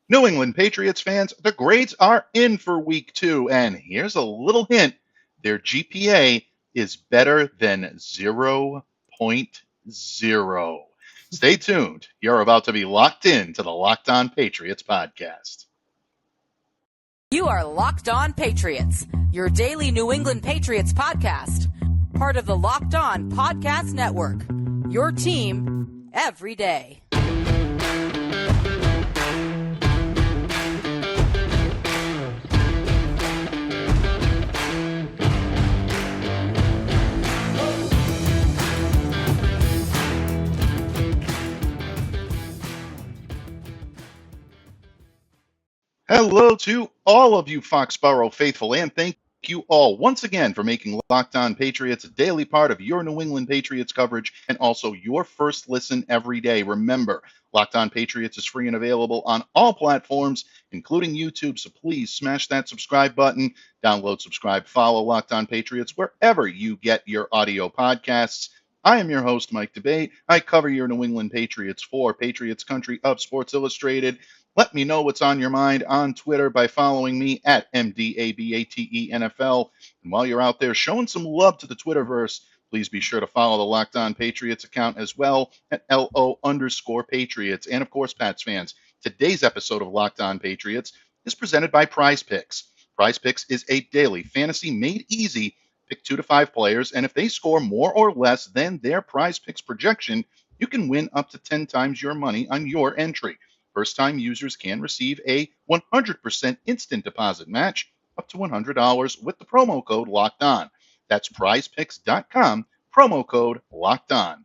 New England Patriots fans, the grades are in for week 2, and here's a little hint. Their GPA is better than zero point 0.0. Stay tuned. You're about to be locked in to the Locked On Patriots podcast. You are Locked On Patriots, your daily New England Patriots podcast. Part of the Locked On Podcast Network, your team every day. Hello to all of you Foxborough faithful, and thank you all once again for making Locked On Patriots a daily part of your New England Patriots coverage and also your first listen every day. Remember, Locked On Patriots is free and available on all platforms, including YouTube, so please smash that subscribe button, download, subscribe, follow Locked On Patriots wherever you get your audio podcasts. I am your host, Mike Debate. I cover your New England Patriots for Patriots Country of Sports Illustrated. Let me know what's on your mind on Twitter by following me at MDABATENFL. And while you're out there showing some love to the Twitterverse, please be sure to follow the Locked On Patriots account as well at LO_Patriots. And of course, Pats fans, today's episode of Locked On Patriots is presented by Prize Picks. Prize Picks is a daily fantasy made easy. Pick 2 to 5 players, and if they score more or less than their Prize Picks projection, you can win up to 10 times your money on your entry. First-time users can receive a 100% instant deposit match up to $100 with the promo code Locked On. That's prizepicks.com, promo code Locked On.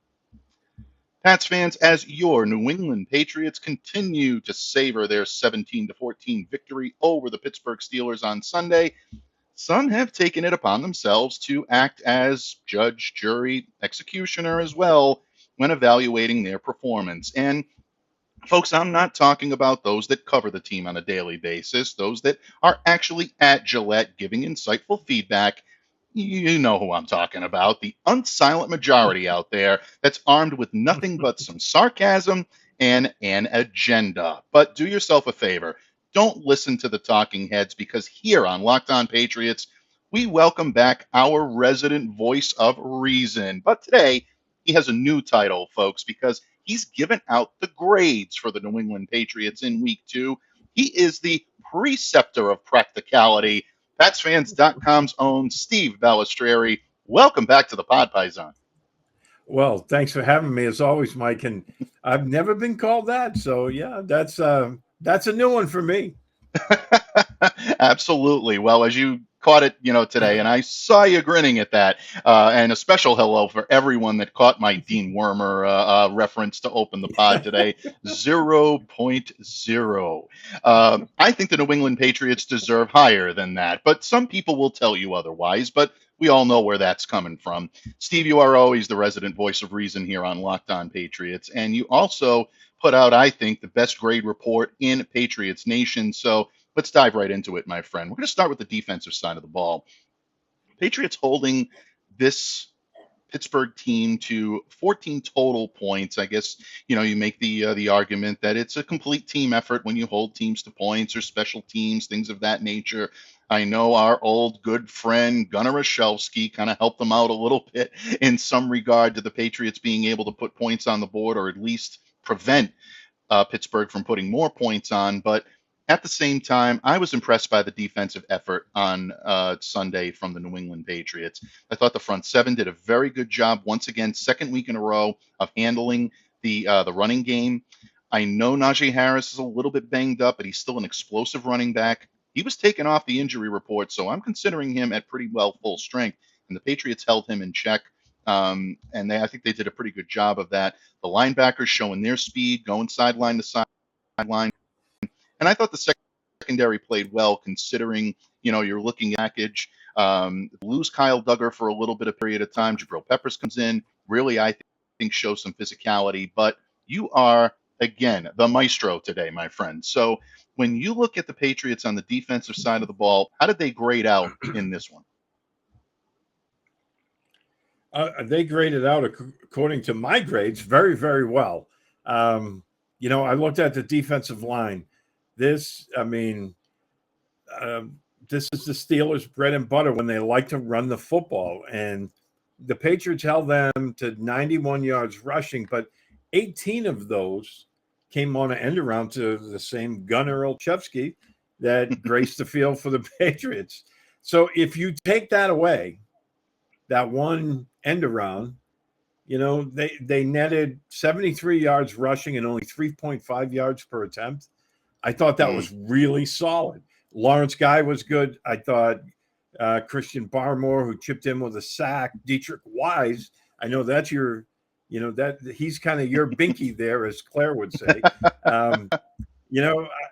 Pats fans, as your New England Patriots continue to savor their 17-14 victory over the Pittsburgh Steelers on Sunday, some have taken it upon themselves to act as judge, jury, executioner as well when evaluating their performance. And folks, I'm not talking about those that cover the team on a daily basis, those that are actually at Gillette giving insightful feedback. You know who I'm talking about, the unsilent majority out there that's armed with nothing but some sarcasm and an agenda. But do yourself a favor. Don't listen to the talking heads, because here on Locked On Patriots, we welcome back our resident voice of reason. But today, he has a new title, folks, because he's given out the grades for the New England Patriots in week 2. He is the preceptor of practicality, PatsFans.com's own Steve Balestrieri. Welcome back to the Pod Paisan. Well, thanks for having me as always, Mike. And I've never been called that. So, yeah, that's a new one for me. Absolutely. Well, as you caught it, today, and I saw you grinning at that. And a special hello for everyone that caught my Dean Wormer reference to open the pod today. 0.0. I think the New England Patriots deserve higher than that, but some people will tell you otherwise. But we all know where that's coming from. Steve, you are always the resident voice of reason here on Locked On Patriots, and you also put out, I think, the best grade report in Patriots Nation. So let's dive right into it, my friend. We're going to start with the defensive side of the ball. Patriots holding this Pittsburgh team to 14 total points. I guess, you make the argument that it's a complete team effort when you hold teams to points or special teams, things of that nature. I know our old good friend Gunnar Rashevsky kind of helped them out a little bit in some regard to the Patriots being able to put points on the board, or at least prevent Pittsburgh from putting more points on. But at the same time, I was impressed by the defensive effort on Sunday from the New England Patriots. I thought the front seven did a very good job once again, second week in a row, of handling the running game. I know Najee Harris is a little bit banged up, but he's still an explosive running back. He was taken off the injury report, so I'm considering him at pretty well full strength, and the Patriots held him in check. And I think they did a pretty good job of that. The linebackers showing their speed, going sideline to sideline. And I thought the secondary played well, considering, you're looking at package. Lose Kyle Duggar for a little bit of period of time. Jabril Peppers comes in, really, I think, shows some physicality. But you are, again, the maestro today, my friend. So when you look at the Patriots on the defensive side of the ball, how did they grade out in this one? They graded out, according to my grades, very, very well. I looked at the defensive line. this, I mean, this is the Steelers' bread and butter when they like to run the football. And the Patriots held them to 91 yards rushing, but 18 of those came on an end around to the same Gunnar Olszewski that graced the field for the Patriots. So if you take that away, that one end around, they netted 73 yards rushing and only 3.5 yards per attempt. I thought that was really solid. Lawrence Guy was good. I thought Christian Barmore, who chipped in with a sack, Dietrich Wise. I know that's that he's kind of your binky there, as Claire would say.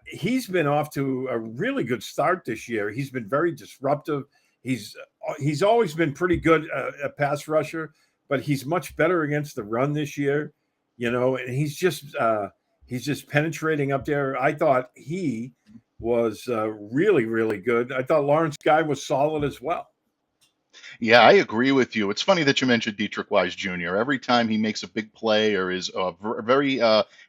He's been off to a really good start this year. He's been very disruptive. He's always been pretty good a pass rusher, but he's much better against the run this year. And he's just penetrating up there. I thought he was really, really good. I thought Lawrence Guy was solid as well. Yeah, I agree with you. It's funny that you mentioned Dietrich Wise Jr. Every time he makes a big play or is very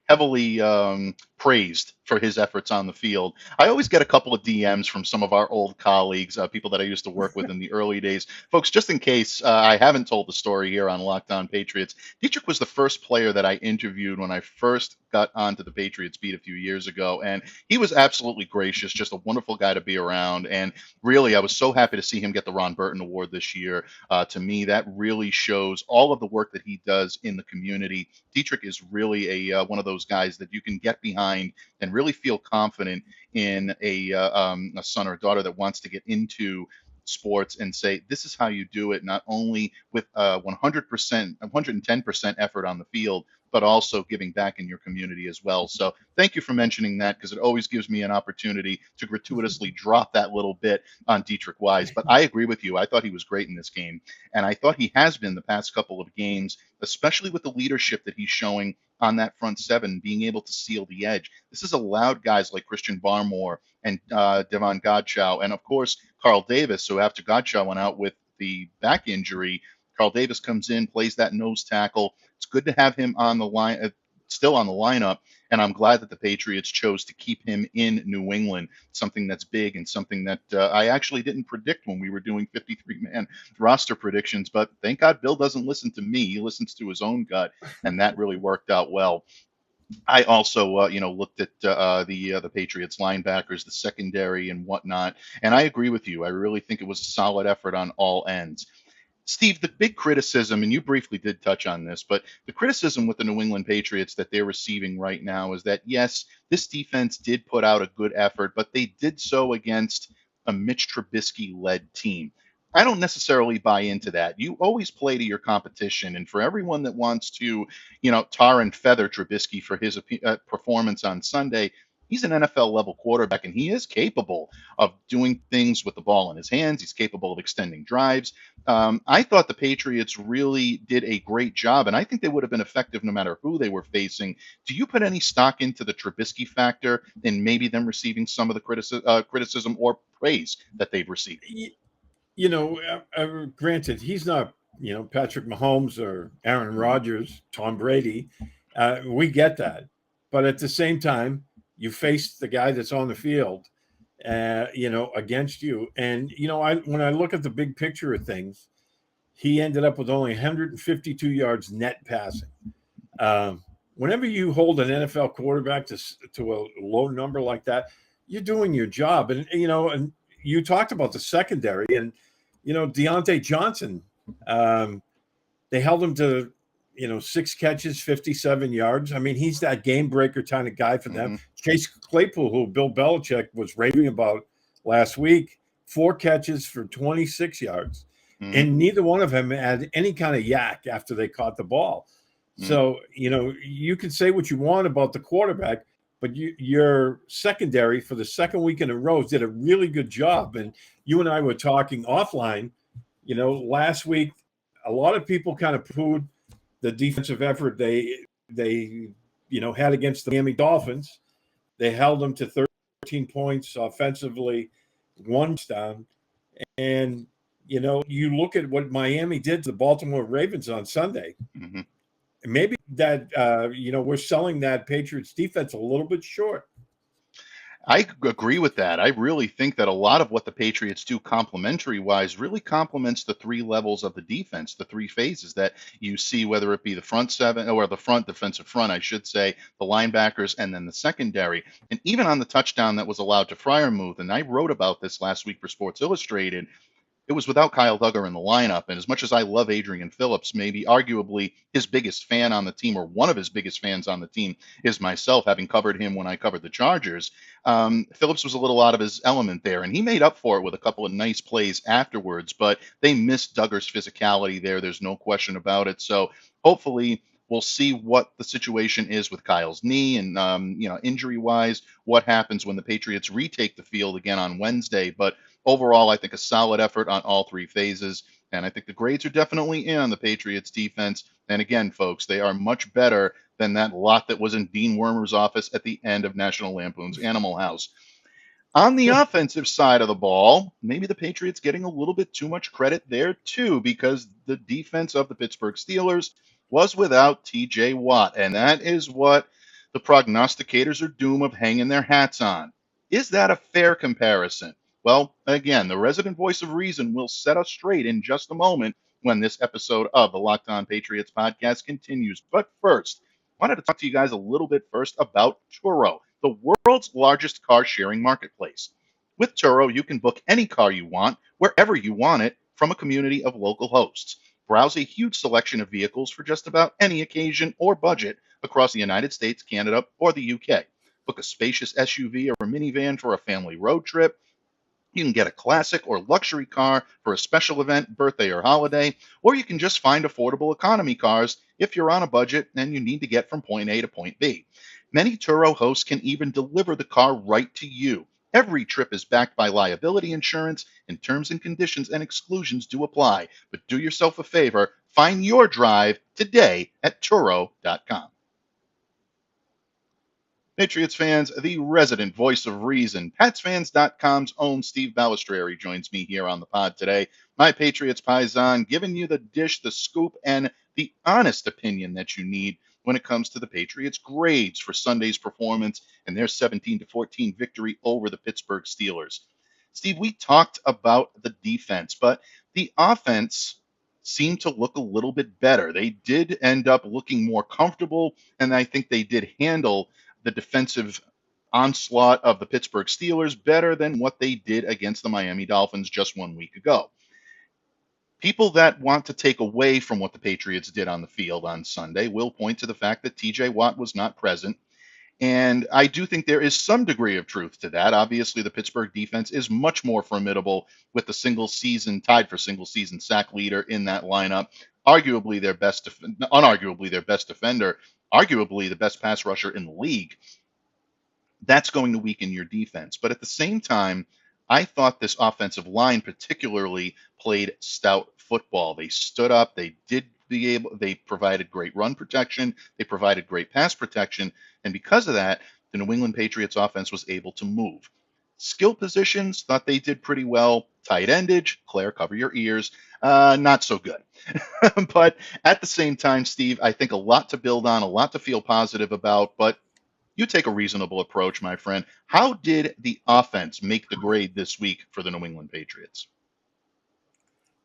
heavily praised for his efforts on the field, I always get a couple of DMs from some of our old colleagues, people that I used to work with in the early days. Folks, just in case I haven't told the story here on Locked On Patriots, Dietrich was the first player that I interviewed when I first got onto the Patriots beat a few years ago, and he was absolutely gracious, just a wonderful guy to be around. And really, I was so happy to see him get the Ron Burton Award this year. To me, that really shows all of the work that he does in the community. Dietrich is really one of those guys that you can get behind and really feel confident in a son or daughter that wants to get into sports and say, this is how you do it, not only with 100%, 110% effort on the field, but also giving back in your community as well. So thank you for mentioning that, because it always gives me an opportunity to gratuitously drop that little bit on Dietrich Wise. But I agree with you. I thought he was great in this game. And I thought he has been the past couple of games, especially with the leadership that he's showing on that front seven, being able to seal the edge. This has allowed guys like Christian Barmore and Devon Godchow, and of course, Carl Davis. So after Godchow went out with the back injury, Carl Davis comes in, plays that nose tackle. It's good to have him on the line, still on the lineup, and I'm glad that the Patriots chose to keep him in New England, something that's big and something that I actually didn't predict when we were doing 53-man roster predictions, but thank God Bill doesn't listen to me. He listens to his own gut, and that really worked out well. I also, looked at the Patriots linebackers, the secondary and whatnot, and I agree with you. I really think it was a solid effort on all ends. Steve, the big criticism, and you briefly did touch on this, but the criticism with the New England Patriots that they're receiving right now is that, yes, this defense did put out a good effort, but they did so against a Mitch Trubisky-led team. I don't necessarily buy into that. You always play to your competition, and for everyone that wants to, tar and feather Trubisky for his performance on Sunday, he's an NFL level quarterback, and he is capable of doing things with the ball in his hands. He's capable of extending drives. I thought the Patriots really did a great job, and I think they would have been effective no matter who they were facing. Do you put any stock into the Trubisky factor in maybe them receiving some of the criticism or praise that they've received? Granted, he's not, Patrick Mahomes or Aaron Rodgers, Tom Brady. We get that. But at the same time, you face the guy that's on the field, against you. And, when I look at the big picture of things, he ended up with only 152 yards net passing. Whenever you hold an NFL quarterback to a low number like that, you're doing your job. And, and you talked about the secondary and, Deontay Johnson, they held him to, 6 catches, 57 yards. I mean, he's that game breaker kind of guy for them. Chase Claypool, who Bill Belichick was raving about last week, 4 catches for 26 yards. And neither one of them had any kind of yak after they caught the ball. So, you can say what you want about the quarterback, but your secondary for the second week in a row did a really good job. And you and I were talking offline, last week, a lot of people kind of pooed the defensive effort they had against the Miami Dolphins. They held them to 13 points offensively, 1 touchdown. And, you look at what Miami did to the Baltimore Ravens on Sunday. Maybe that, we're selling that Patriots defense a little bit short. I agree with that. I really think that a lot of what the Patriots do complementary wise really complements the three levels of the defense, the three phases that you see, whether it be the front seven or the front defensive front, I should say, the linebackers, and then the secondary. And even on the touchdown that was allowed to Freiermuth, and I wrote about this last week for Sports Illustrated, it was without Kyle Duggar in the lineup. And as much as I love Adrian Phillips, maybe arguably his biggest fan on the team, or one of his biggest fans on the team, is myself, having covered him when I covered the Chargers. Phillips was a little out of his element there, and he made up for it with a couple of nice plays afterwards. But they missed Duggar's physicality there. There's no question about it. So hopefully, we'll see what the situation is with Kyle's knee and, injury wise, what happens when the Patriots retake the field again on Wednesday. But overall, I think a solid effort on all three phases. And I think the grades are definitely in on the Patriots defense. And again, folks, they are much better than that lot that was in Dean Wormer's office at the end of National Lampoon's Animal House. On the offensive side of the ball, maybe the Patriots getting a little bit too much credit there too, because the defense of the Pittsburgh Steelers was without TJ Watt. And that is what the prognosticators are doomed of hanging their hats on. Is that a fair comparison? Well, again, the resident voice of reason will set us straight in just a moment when this episode of the Locked On Patriots podcast continues. But first, I wanted to talk to you guys a little bit first about Turo, the world's largest car sharing marketplace. With Turo, you can book any car you want, wherever you want it, from a community of local hosts. Browse a huge selection of vehicles for just about any occasion or budget across the United States, Canada, or the UK. Book a spacious SUV or a minivan for a family road trip. You can get a classic or luxury car for a special event, birthday, or holiday, or you can just find affordable economy cars if you're on a budget and you need to get from point A to point B. Many Turo hosts can even deliver the car right to you. Every trip is backed by liability insurance, and terms and conditions and exclusions do apply. But do yourself a favor, find your drive today at Turo.com. Patriots fans, the resident voice of reason, PatsFans.com's own Steve Balestrieri joins me here on the pod today. My Patriots Paisan, giving you the dish, the scoop, and the honest opinion that you need when it comes to the Patriots' grades for Sunday's performance and their 17-14 victory over the Pittsburgh Steelers. Steve, we talked about the defense, but the offense seemed to look a little bit better. They did end up looking more comfortable, and I think they did handle the defensive onslaught of the Pittsburgh Steelers better than what they did against the Miami Dolphins just 1 week ago. People that want to take away from what the Patriots did on the field on Sunday will point to the fact that TJ Watt was not present. And I do think there is some degree of truth to that. Obviously, the Pittsburgh defense is much more formidable with the tied for single season sack leader in that lineup. Unarguably their best defender, arguably the best pass rusher in the league. That's going to weaken your defense. But at the same time, I thought this offensive line particularly played stout football. They stood up. They provided great run protection. They provided great pass protection. And because of that, the New England Patriots offense was able to move. Skill positions, thought they did pretty well. Tight endage, Claire, cover your ears. Not so good. But at the same time, Steve, I think a lot to build on, a lot to feel positive about, but you take a reasonable approach, my friend. How did the offense make the grade this week for the New England Patriots?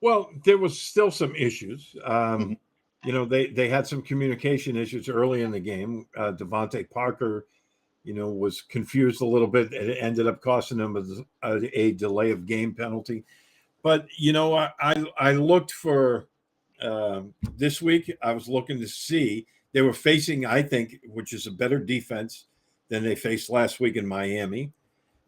Well, there was still some issues. They had some communication issues early in the game. Devontae Parker, was confused a little bit. It ended up costing them a delay of game penalty. But, I looked for this week. I was looking to see. They were facing, I think, which is a better defense than they faced last week in Miami.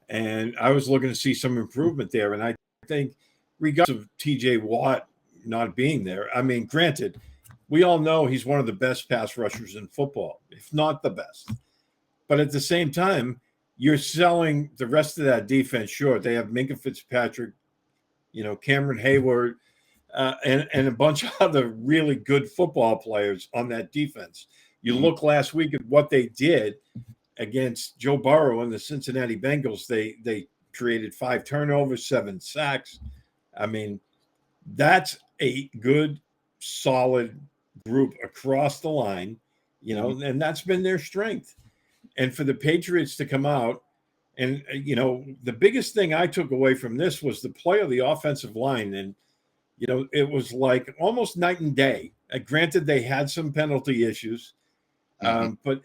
And I was looking to see some improvement there. And I think regardless of TJ Watt not being there, I mean, granted, we all know he's one of the best pass rushers in football, if not the best. But at the same time, you're selling the rest of that defense short. They have Minkah Fitzpatrick, Cameron Hayward, and a bunch of other really good football players on that defense. You look last week at what they did against Joe Burrow and the Cincinnati Bengals. They created 5 turnovers, 7 sacks. I mean, that's a good, solid group across the line, and that's been their strength. And for the Patriots to come out And, the biggest thing I took away from this was the play of the offensive line. And, it was like almost night and day. Granted, they had some penalty issues, but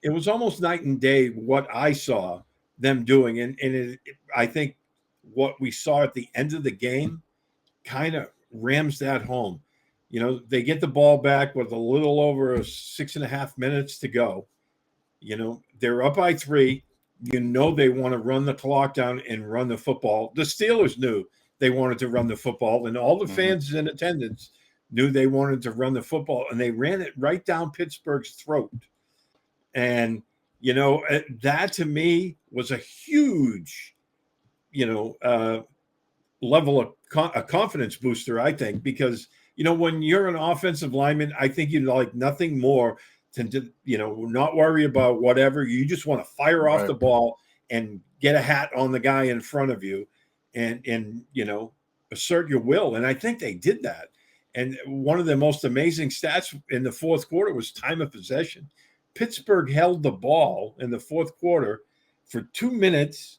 it was almost night and day what I saw them doing. And I think what we saw at the end of the game kind of rams that home. They get the ball back with a little over 6.5 minutes to go. They're up by 3. They want to run the clock down and run the football. The Steelers knew they wanted to run the football, and all the fans in attendance knew they wanted to run the football, and they ran it right down Pittsburgh's throat. And, that to me was a huge, level of a confidence booster, I think, because, when you're an offensive lineman, I think you'd like nothing more to, not worry about whatever. You just want to fire off the ball and get a hat on the guy in front of you and assert your will. And I think they did that. And one of the most amazing stats in the fourth quarter was time of possession. Pittsburgh held the ball in the fourth quarter for 2 minutes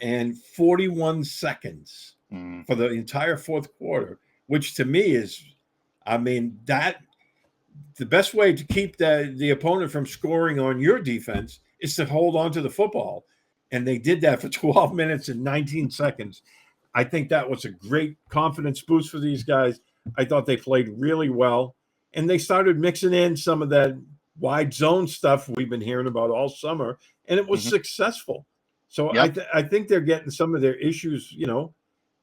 and 41 seconds for the entire fourth quarter, which to me is, that the best way to keep the opponent from scoring on your defense is to hold on to the football. And they did that for 12 minutes and 19 seconds. I think that was a great confidence boost for these guys. I thought they played really well. And they started mixing in some of that wide zone stuff we've been hearing about all summer, and it was successful. So I think they're getting some of their issues,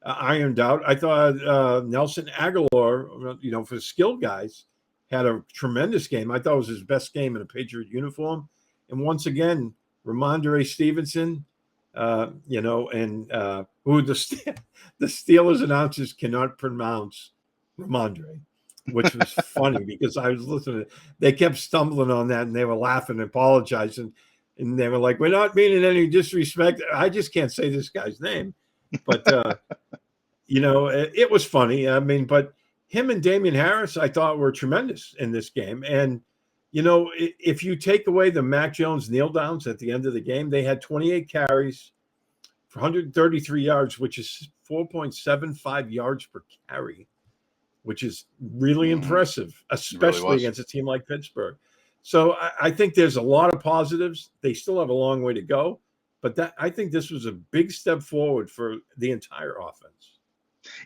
ironed out. I thought Nelson Aguilar, for the skilled guys, had a tremendous game. I thought it was his best game in a Patriot uniform. And once again, Ramondre Stevenson, who the Steelers announcers cannot pronounce Ramondre, which was funny because I was listening. They kept stumbling on that, and they were laughing and apologizing. And they were like, "We're not meaning any disrespect. I just can't say this guy's name." But, it was funny. But him and Damian Harris, I thought, were tremendous in this game. And, if you take away the Mac Jones kneel downs at the end of the game, they had 28 carries for 133 yards, which is 4.75 yards per carry, which is really impressive, especially really against a team like Pittsburgh. So I think there's a lot of positives. They still have a long way to go, but I think this was a big step forward for the entire offense.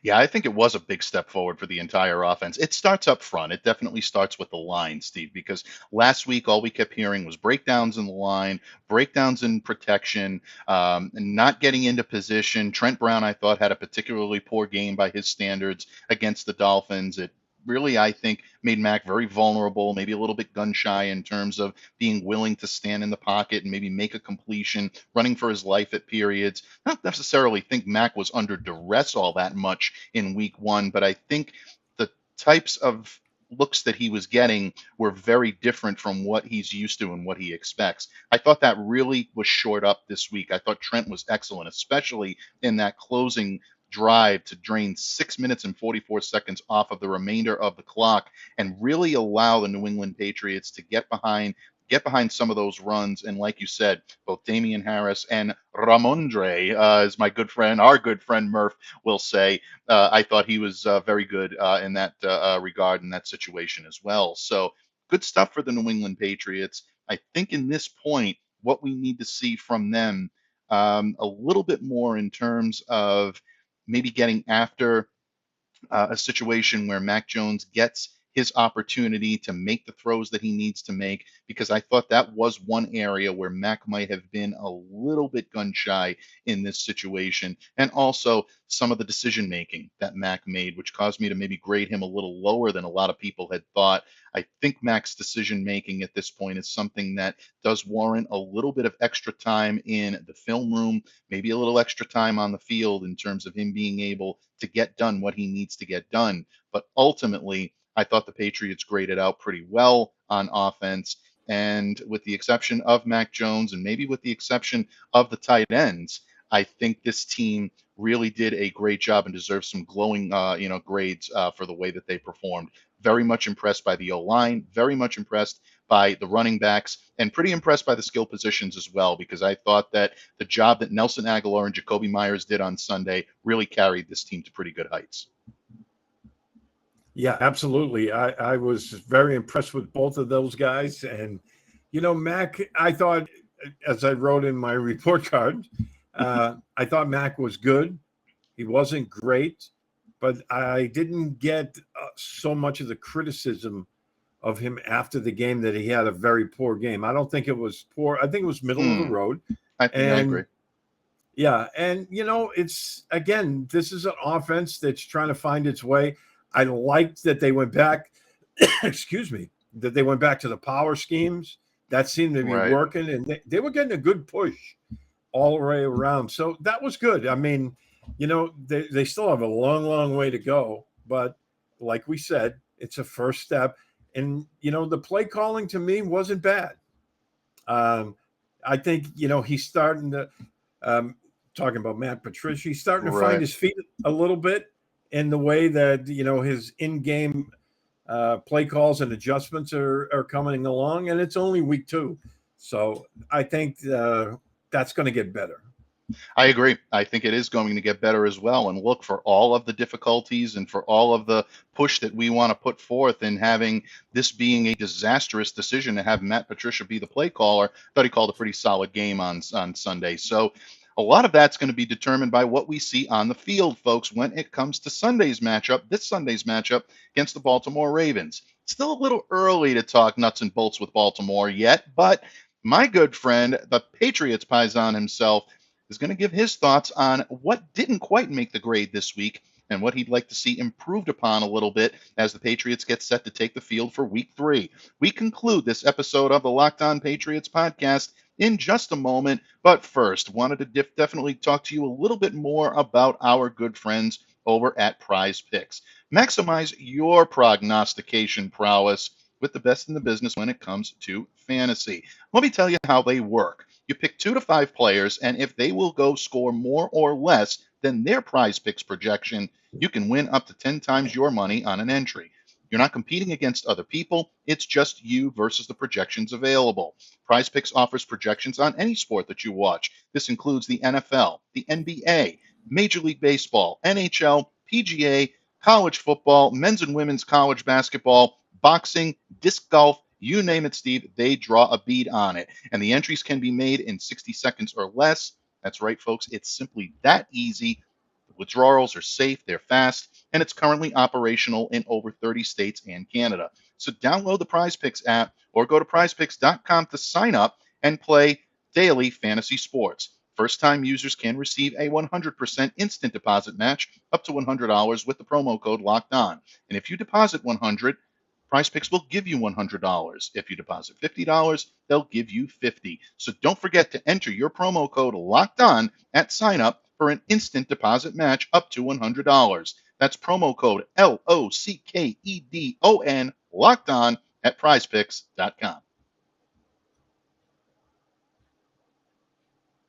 Yeah, I think it was a big step forward for the entire offense. It starts up front. It definitely starts with the line, Steve, because last week all we kept hearing was breakdowns in the line, breakdowns in protection, and not getting into position. Trent Brown, I thought, had a particularly poor game by his standards against the Dolphins. It really, I think, made Mac very vulnerable, maybe a little bit gun shy in terms of being willing to stand in the pocket and maybe make a completion, running for his life at periods. Not necessarily think Mac was under duress all that much in week 1, but I think the types of looks that he was getting were very different from what he's used to and what he expects. I thought that really was shored up this week. I thought Trent was excellent, especially in that closing drive to drain 6 minutes and 44 seconds off of the remainder of the clock and really allow the New England Patriots to get behind some of those runs. And like you said, both Damian Harris and Ramondre, as my good friend, our good friend Murph will say, I thought he was very good in that regard, in that situation as well. So good stuff for the New England Patriots. I think in this point, what we need to see from them a little bit more in terms of maybe getting after a situation where Mac Jones gets his opportunity to make the throws that he needs to make, because I thought that was one area where Mac might have been a little bit gun shy in this situation. And also some of the decision making that Mac made, which caused me to maybe grade him a little lower than a lot of people had thought. I think Mac's decision making at this point is something that does warrant a little bit of extra time in the film room, maybe a little extra time on the field in terms of him being able to get done what he needs to get done. But ultimately, I thought the Patriots graded out pretty well on offense. And with the exception of Mac Jones and maybe with the exception of the tight ends, I think this team really did a great job and deserves some glowing, grades for the way that they performed. Very much impressed by the O-line, very much impressed by the running backs, and pretty impressed by the skill positions as well, because I thought that the job that Nelson Aguilar and Jacoby Myers did on Sunday really carried this team to pretty good heights. Yeah, absolutely. I was very impressed with both of those guys. And, Mac, I thought, as I wrote in my report card, I thought Mac was good. He wasn't great, but I didn't get so much of the criticism of him after the game that he had a very poor game. I don't think it was poor. I think it was middle of the road. I agree. Yeah. And, it's, again, this is an offense that's trying to find its way. I liked that they went back, excuse me, that they went back to the power schemes. That seemed to be working, and they were getting a good push all the way around. So that was good. I mean, they still have a long, long way to go. But like we said, it's a first step. And, the play calling to me wasn't bad. I think, he's starting to, talking about Matt Patricia, he's starting to find his feet a little bit in the way that, his in-game play calls and adjustments are coming along. And it's only week 2. So I think that's going to get better. I agree. I think it is going to get better as well. And look, for all of the difficulties and for all of the push that we want to put forth in having this being a disastrous decision to have Matt Patricia be the play caller, I thought he called a pretty solid game on Sunday. So a lot of that's going to be determined by what we see on the field, folks, when it comes to this Sunday's matchup against the Baltimore Ravens. It's still a little early to talk nuts and bolts with Baltimore yet, but my good friend, the Patriots paisan himself, is going to give his thoughts on what didn't quite make the grade this week and what he'd like to see improved upon a little bit as the Patriots get set to take the field for week 3. We conclude this episode of the Locked On Patriots podcast in just a moment, but first, wanted to definitely talk to you a little bit more about our good friends over at Prize Picks. Maximize your prognostication prowess with the best in the business when it comes to fantasy. Let me tell you how they work. You pick 2 to 5 players, and if they will go score more or less than their Prize Picks projection, you can win up to 10 times your money on an entry. You're not competing against other people. It's just you versus the projections available. Prize Picks offers projections on any sport that you watch. This includes the NFL, the NBA, Major League Baseball, NHL, PGA, college football, men's and women's college basketball, boxing, disc golf, you name it, Steve, they draw a bead on it. And the entries can be made in 60 seconds or less. That's right, folks. It's simply that easy. The withdrawals are safe, they're fast, and it's currently operational in over 30 states and Canada. So download the Prize Picks app or go to prizepicks.com to sign up and play daily fantasy sports. First-time users can receive a 100% instant deposit match up to $100 with the promo code Locked On. And if you deposit $100, Prize Picks will give you $100. If you deposit $50, they'll give you $50. So don't forget to enter your promo code Locked On at sign up for an instant deposit match up to $100. That's promo code LOCKEDON Locked On at prizepicks.com.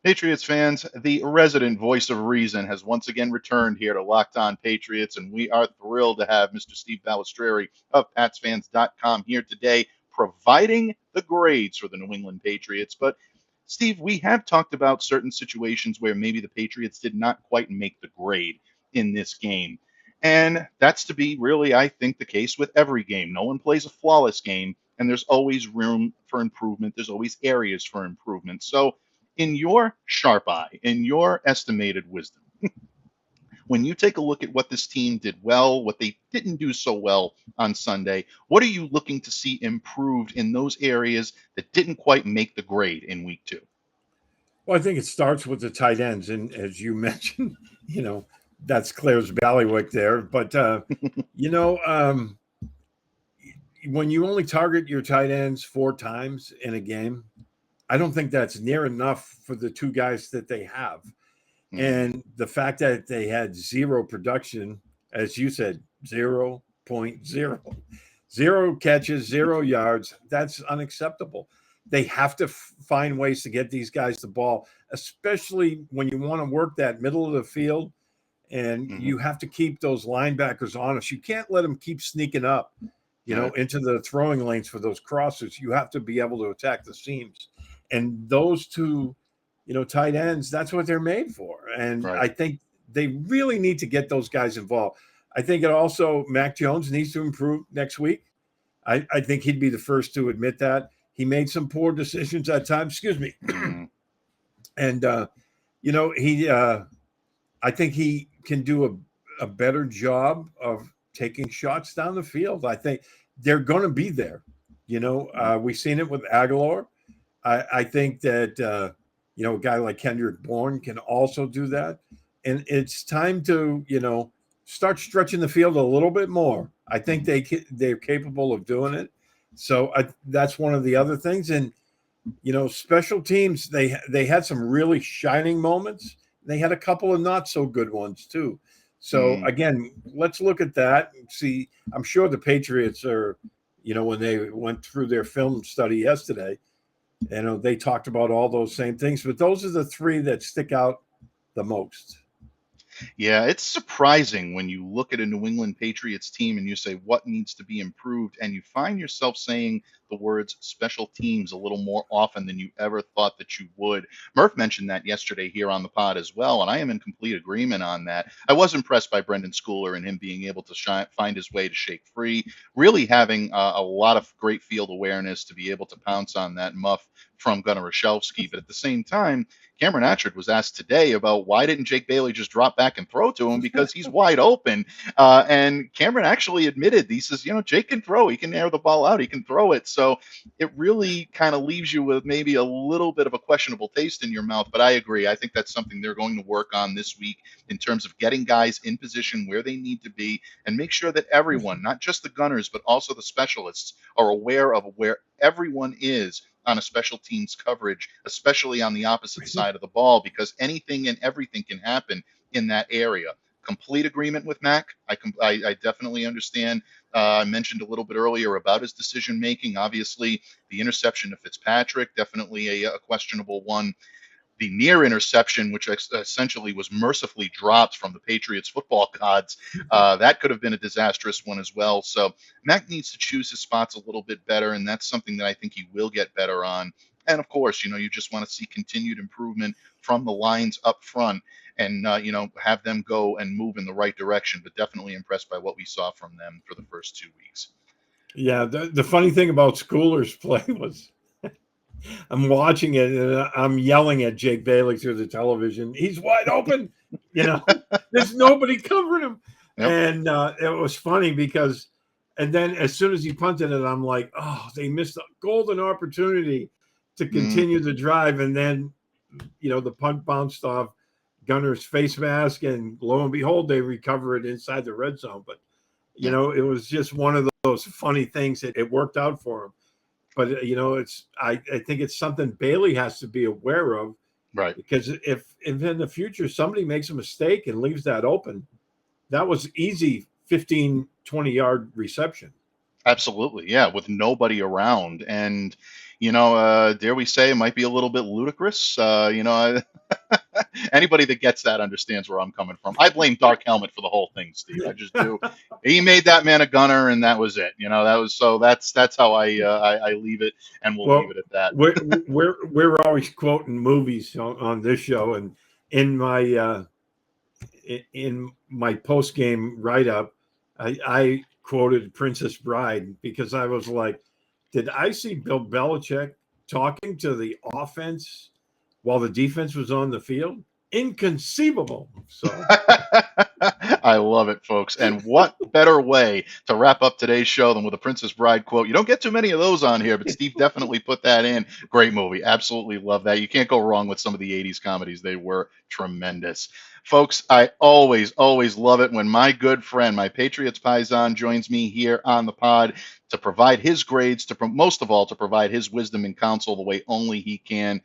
Patriots fans, the resident voice of reason has once again returned here to Locked On Patriots, and we are thrilled to have Mr. Steve Balestrieri of PatsFans.com here today, providing the grades for the New England Patriots. But, Steve, we have talked about certain situations where maybe the Patriots did not quite make the grade in this game. And that's to be really, I think, the case with every game. No one plays a flawless game, and there's always room for improvement. There's always areas for improvement. So, in your sharp eye, in your estimated wisdom, when you take a look at what this team did well, what they didn't do so well on Sunday, what are you looking to see improved in those areas that didn't quite make the grade in week 2? Well, I think it starts with the tight ends. And as you mentioned, that's Claire's Ballywick there. But, when you only target your tight ends 4 times in a game, I don't think that's near enough for the 2 guys that they have. Mm-hmm. And the fact that they had 0 production, as you said, 0.0, 0 catches, 0 yards, that's unacceptable. They have to find ways to get these guys the ball, especially when you want to work that middle of the field, and you have to keep those linebackers honest. You can't let them keep sneaking up Right. into the throwing lanes for those crosses. You have to be able to attack the seams. And those two, tight ends, that's what they're made for. And Right. I think they really need to get those guys involved. I think it also, Mac Jones needs to improve next week. I think he'd be the first to admit that. He made some poor decisions at times. Excuse me. And, I think he can do a better job of taking shots down the field. I think they're going to be there. We've seen it with Aguilar. I think that, a guy like Kendrick Bourne can also do that. And it's time to, start stretching the field a little bit more. I think they're capable of doing it. So that's one of the other things. And, special teams, they had some really shining moments. They had a couple of not so good ones too. So again, let's look at that and see. I'm sure the Patriots are, when they went through their film study yesterday, they talked about all those same things, but those are the three that stick out the most. Yeah, it's surprising when you look at a New England Patriots team and you say what needs to be improved, and you find yourself saying the words special teams a little more often than you ever thought that you would. Murph mentioned that yesterday here on the pod as well, and I am in complete agreement on that. I was impressed by Brendan Schooler and him being able to find his way to shake free, really having a lot of great field awareness to be able to pounce on that muff from Gunnar Olszewski. But at the same time, Cameron Atchard was asked today about why didn't Jake Bailey just drop back and throw to him, because he's wide open. And Cameron actually admitted, he says, Jake can throw. He can air the ball out. He can throw it. So it really kind of leaves you with maybe a little bit of a questionable taste in your mouth. But I agree. I think that's something they're going to work on this week in terms of getting guys in position where they need to be, and make sure that everyone, not just the Gunners, but also the specialists, are aware of where everyone is on a special teams coverage, especially on the opposite side of the ball, because anything and everything can happen in that area. Complete agreement with Mac. I definitely understand. I mentioned a little bit earlier about his decision making. Obviously, the interception of Fitzpatrick, definitely a questionable one. The near interception, which essentially was mercifully dropped from the Patriots football gods, that could have been a disastrous one as well. So Mac needs to choose his spots a little bit better, and that's something that I think he will get better on. And of course, you just want to see continued improvement from the lines up front, and have them go and move in the right direction. But definitely impressed by what we saw from them for the first 2 weeks. Yeah, the funny thing about Schooler's play was, I'm watching it and I'm yelling at Jake Bailey through the television. He's wide open. There's nobody covering him. Yep. And it was funny because, and then as soon as he punted it, I'm like, oh, they missed a golden opportunity to continue the drive. And then, the punt bounced off Gunner's face mask, and lo and behold, they recover it inside the red zone. But, it was just one of those funny things that it worked out for him. But, I think it's something Bailey has to be aware of. Right. Because if in the future somebody makes a mistake and leaves that open, that was easy 15, 20-yard reception. Absolutely. Yeah. With nobody around. And, dare we say, it might be a little bit ludicrous. Anybody that gets that understands where I'm coming from. I blame Dark Helmet for the whole thing, Steve. I just do. He made that man a gunner, and that was it. That's how I leave it, and we'll leave it at that. We're always quoting movies on this show, and in my post game write up, I quoted Princess Bride, because I was like, did I see Bill Belichick talking to the offense while the defense was on the field? Inconceivable. So I love it, folks. And what better way to wrap up today's show than with a Princess Bride quote? You don't get too many of those on here, but Steve definitely put that in. Great movie. Absolutely love that. You can't go wrong with some of the 80s comedies. They were tremendous. Folks, I always love it when my good friend, my Patriots Paisan, joins me here on the pod to provide his grades, most of all, to provide his wisdom and counsel the way only he can.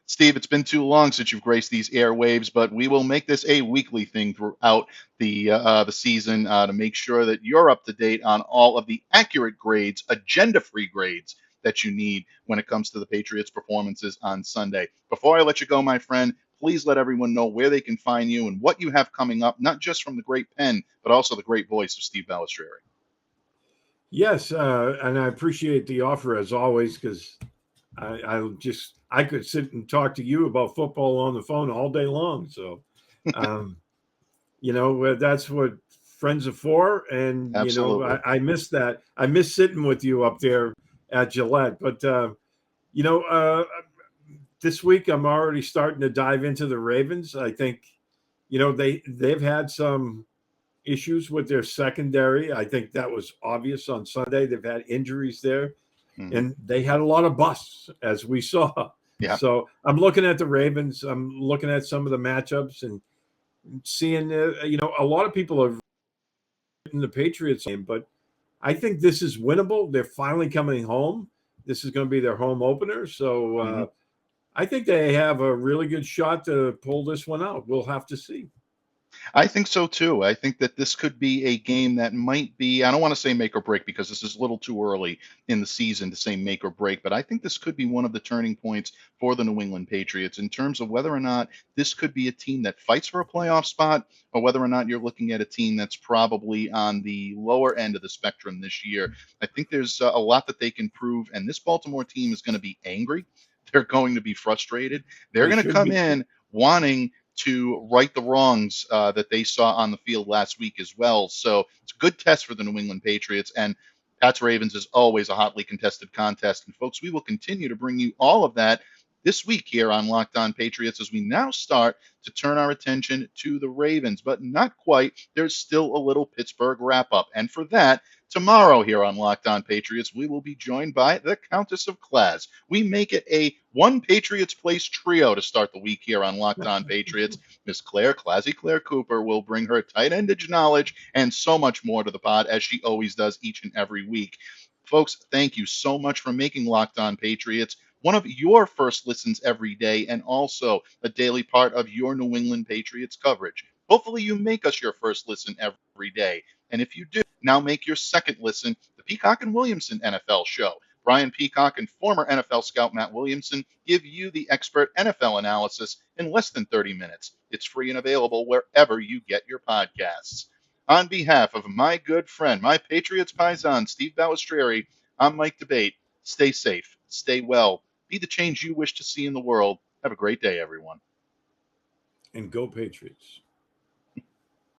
Steve, it's been too long since you've graced these airwaves, but we will make this a weekly thing throughout the season to make sure that you're up to date on all of the accurate grades, agenda-free grades that you need when it comes to the Patriots' performances on Sunday. Before I let you go, my friend, please let everyone know where they can find you and what you have coming up, not just from the great pen, but also the great voice of Steve Balestrieri. Yes, and I appreciate the offer as always because I could sit and talk to you about football on the phone all day long. So, um, that's what friends are for. And Absolutely. I miss that. I miss sitting with you up there at Gillette. But you know, this week I'm already starting to dive into the Ravens. I think they've had some issues with their secondary. I think that was obvious on Sunday. They've had injuries there, Hmm. and they had a lot of busts, as we saw. Yeah. So I'm looking at the Ravens. I'm looking at some of the matchups and seeing, a lot of people have written the Patriots game, but I think this is winnable. They're finally coming home. This is going to be their home opener. So Hmm. I think they have a really good shot to pull this one out. We'll have to see. I think so too. I think that this could be a game that might be, I don't want to say make or break because this is a little too early in the season to say make or break, but I think this could be one of the turning points for the New England Patriots in terms of whether or not this could be a team that fights for a playoff spot or whether or not you're looking at a team that's probably on the lower end of the spectrum this year. I think there's a lot that they can prove, and this Baltimore team is going to be angry. They're going to be frustrated. They're They going to should come be. in wanting to right the wrongs that they saw on the field last week as well. So it's a good test for the New England Patriots. And Pats Ravens is always a hotly contested contest. And folks, we will continue to bring you all of that this week here on Locked On Patriots as we now start to turn our attention to the Ravens, but not quite. There's still a little Pittsburgh wrap up. And for that, tomorrow here on Locked On Patriots, we will be joined by the Countess of Class. We make it a one Patriots Place trio to start the week here on Locked On Patriots. Miss Classy Claire Cooper, will bring her tight endage knowledge and so much more to the pod as she always does each and every week. Folks, thank you so much for making Locked On Patriots one of your first listens every day and also a daily part of your New England Patriots coverage. Hopefully, you make us your first listen every day. And if you do, now make your second listen the Peacock and Williamson NFL show. Brian Peacock and former NFL scout Matt Williamson give you the expert NFL analysis in less than 30 minutes. It's free and available wherever you get your podcasts. On behalf of my good friend, my Patriots paisan, Steve Balestrieri, I'm Mike Debate. Stay safe, stay well, be the change you wish to see in the world. Have a great day, everyone. And go Patriots.